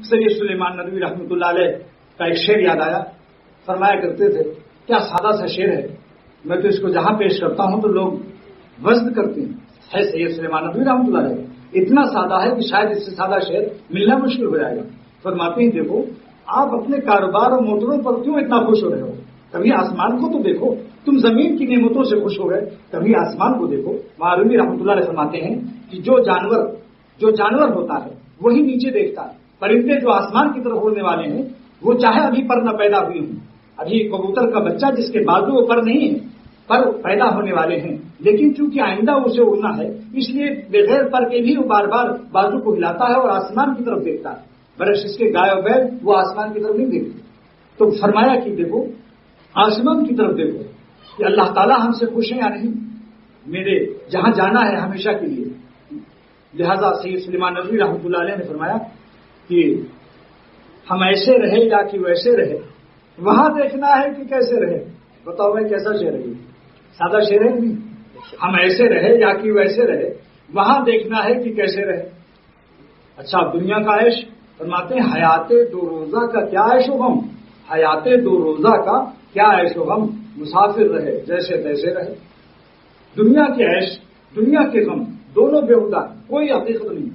سید سلیمان ندوی رحمۃ اللہ علیہ کا ایک شعر یاد آیا. فرمایا کرتے تھے کیا سادہ سا شعر ہے, میں تو اس کو جہاں پیش کرتا ہوں تو لوگ وزن کرتے ہیں. ہے سید سلیمان ندوی رحمۃ اللہ علیہ اتنا سادہ ہے کہ شاید اس سے سادہ شعر ملنا مشکل ہو جائے گا. فرماتے ہیں دیکھو آپ اپنے کاروبار اور موٹروں پر کیوں اتنا خوش ہو رہے ہو؟ کبھی آسمان کو تو دیکھو. تم زمین کی نعمتوں سے خوش ہو گئے, کبھی آسمان کو دیکھو. معروی رحمۃ اللہ علیہ فرماتے ہیں کہ جو جانور ہوتا ہے وہی نیچے دیکھتا ہے. پرندے جو آسمان کی طرف اڑنے والے ہیں وہ چاہے ابھی پر نہ پیدا ہوئی ہوں, ابھی کبوتر کا بچہ جس کے بازو پر نہیں ہے, پر پیدا ہونے والے ہیں, لیکن چونکہ آئندہ اسے اڑنا ہے اس لیے بغیر پر کے بھی وہ بار بار بازو کو ہلاتا ہے اور آسمان کی طرف دیکھتا ہے. برعکس اس کے گائے و بیل وہ آسمان کی طرف نہیں دیکھتے. تو فرمایا کہ دیکھو آسمان کی طرف دیکھو کہ اللہ تعالیٰ ہم سے خوش ہیں یا نہیں, میرے جہاں جانا ہے ہمیشہ کے لیے. لہذا سید سلیمان ندوی رحمۃ اللہ علیہ نے فرمایا کہ ہم ایسے رہے یا کہ ویسے رہے, وہاں دیکھنا ہے کہ کیسے رہے. بتاؤ بھائی کیسا شعر ہے, سادہ شعر ہے نہیں. ہم ایسے رہے یا کہ ویسے رہے, وہاں دیکھنا ہے کہ کیسے رہے. اچھا دنیا کا عیش, فرماتے ہیں حیات دو روزہ کا کیا عیش و غم, حیات دو روزہ کا کیا عیش و غم, مسافر رہے جیسے تیسے رہے. دنیا کے عیش دنیا کے غم دونوں بےہودہ, کوئی حقیقت نہیں.